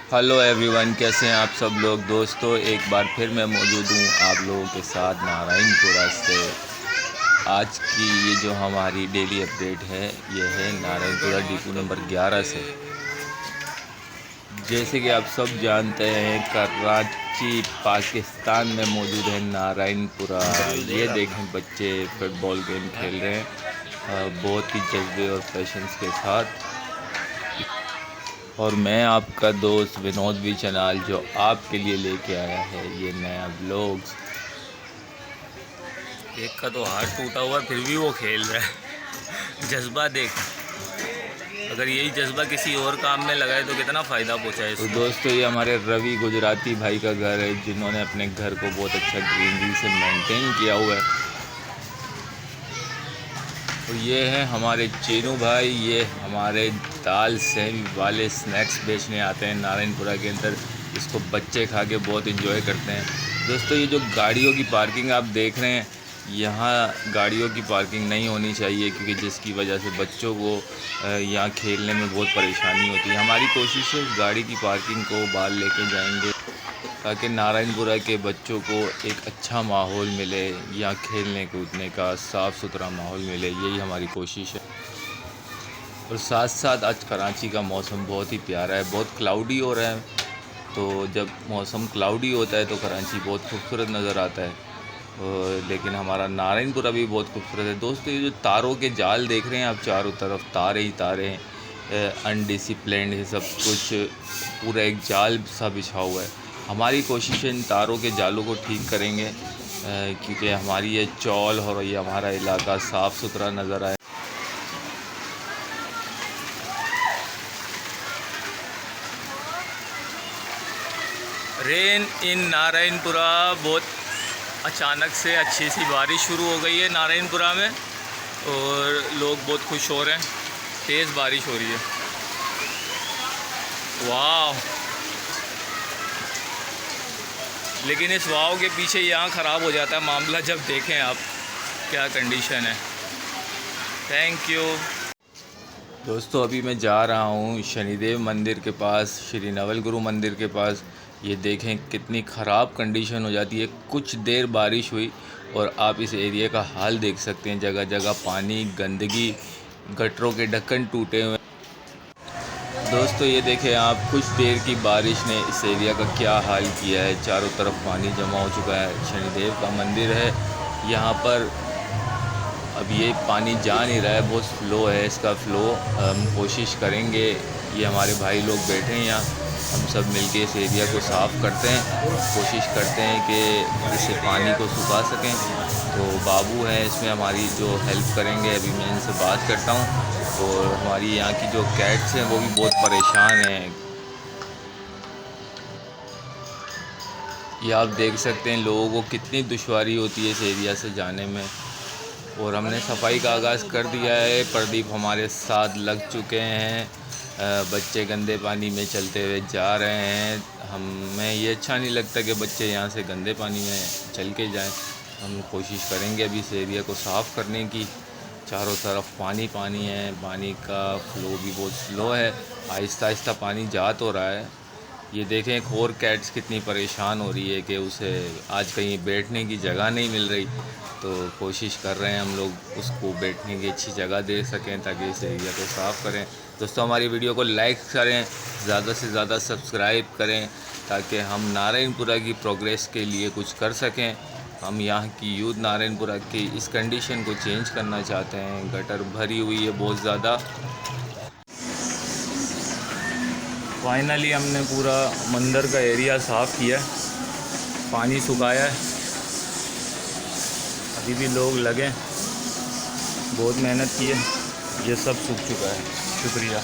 Hello everyone, कैसे हैं आप सब लोग। दोस्तों, एक बार फिर मैं मौजूद हूँ आप लोगों के साथ नारायणपुरा से। आज की ये जो हमारी डेली अपडेट है, ये है नारायणपुरा डिपो नंबर 11 से। जैसे कि आप सब जानते हैं, कराची पाकिस्तान में मौजूद है नारायणपुरा। ये देखें, बच्चे फुटबॉल गेम खेल रहे हैं बहुत ही जज्बे और पैशंस के साथ। और मैं आपका दोस्त विनोद भी चनाल, जो आपके लिए लेके आया है ये नया ब्लॉग्स। एक का तो हाथ टूटा हुआ फिर भी वो खेल रहा है। जज्बा देख, अगर यही जज्बा किसी और काम में लगाए तो कितना फ़ायदा पहुँचाए तो इसको। दोस्तों, ये हमारे रवि गुजराती भाई का घर है, जिन्होंने अपने घर को बहुत अच्छा ग्रीनरी से मेंटेन किया हुआ है। और ये हैं हमारे चीनू भाई, ये हमारे दाल सेमी वाले स्नैक्स बेचने आते हैं नारायणपुरा के अंदर। इसको बच्चे खा के बहुत इंजॉय करते हैं। दोस्तों, ये जो गाड़ियों की पार्किंग आप देख रहे हैं, यहाँ गाड़ियों की पार्किंग नहीं होनी चाहिए, क्योंकि जिसकी वजह से बच्चों को यहाँ खेलने में बहुत परेशानी होती है। हमारी कोशिश है गाड़ी की पार्किंग को बाहर लेके जाएंगे, ताकि नारायणपुरा के बच्चों को एक अच्छा माहौल मिले, या खेलने कूदने का साफ़ सुथरा माहौल मिले, यही हमारी कोशिश है। और साथ साथ आज कराची का मौसम बहुत ही प्यारा है, बहुत क्लाउडी हो रहा है। तो जब मौसम क्लाउडी होता है तो कराची बहुत खूबसूरत नज़र आता है। लेकिन हमारा नारायणपुरा भी बहुत खूबसूरत है। दोस्तों, ये जो तारों के जाल देख रहे हैं आप, चारों तरफ तारे ही तारे हैं, अनडिसिप्लिन्ड है सब कुछ, पूरा एक जाल सा बिछा हुआ है। हमारी कोशिश है इन तारों के जालों को ठीक करेंगे, क्योंकि हमारी ये चौल और ये हमारा इलाका साफ़ सुथरा नज़र आए। रेन इन नारायणपुरा, बहुत अचानक से अच्छी सी बारिश शुरू हो गई है नारायणपुरा में और लोग बहुत खुश हो रहे हैं। तेज़ बारिश हो रही है। वाह! लेकिन इस वाव के पीछे यहाँ ख़राब हो जाता है मामला जब देखें आप क्या कंडीशन है। Thank you. दोस्तों, अभी मैं जा रहा हूँ शनिदेव मंदिर के पास, श्री नवल गुरु मंदिर के पास। ये देखें कितनी ख़राब कंडीशन हो जाती है। कुछ देर बारिश हुई और आप इस एरिया का हाल देख सकते हैं। जगह जगह पानी, गंदगी, गटरों के ढक्कन टूटे हुए। दोस्तों, ये देखें आप, कुछ देर की बारिश ने इस एरिया का क्या हाल किया है। चारों तरफ पानी जमा हो चुका है। शनिदेव का मंदिर है यहाँ पर। अब ये पानी जा नहीं रहा है, बहुत स्लो है इसका फ़्लो। हम कोशिश करेंगे, ये हमारे भाई लोग बैठे हैं यहाँ, हम सब मिलके इस एरिया को साफ़ करते हैं। कोशिश करते हैं कि इसे पानी को सुखा सकें। तो बाबू हैं इसमें हमारी जो हेल्प करेंगे। अभी मैं इनसे बात करता हूँ। और हमारी यहाँ की जो कैट्स हैं वो भी बहुत परेशान हैं। ये आप देख सकते हैं लोगों को कितनी दुश्वारी होती है इस एरिया से जाने में। और हमने सफाई का आगाज़ कर दिया है। प्रदीप हमारे साथ लग चुके हैं। बच्चे गंदे पानी में चलते हुए जा रहे हैं। हमें ये अच्छा नहीं लगता कि बच्चे यहाँ से गंदे पानी में चल के जाएं। हम कोशिश करेंगे अभी इस एरिया को साफ़ करने की। चारों तरफ पानी पानी है, पानी का फ़्लो भी बहुत स्लो है, आहिस्ता आहिस्ता पानी जा तो रहा है। ये देखें, एक और कैट्स कितनी परेशान हो रही है कि उसे आज कहीं बैठने की जगह नहीं मिल रही। तो कोशिश कर रहे हैं हम लोग उसको बैठने की अच्छी जगह दे सकें, ताकि इस एरिया को साफ़ करें। दोस्तों, हमारी वीडियो को लाइक करें, ज़्यादा से ज़्यादा सब्सक्राइब करें, ताकि हम नारायणपुरा की प्रोग्रेस के लिए कुछ कर सकें। हम यहाँ की यूथ नारायणपुरा की इस कंडीशन को चेंज करना चाहते हैं। गटर भरी हुई है बहुत ज़्यादा। फाइनली हमने पूरा मंदिर का एरिया साफ़ किया, पानी सुखाया है। अभी भी लोग लगे, बहुत मेहनत की है, ये सब सूख चुका है। शुक्रिया।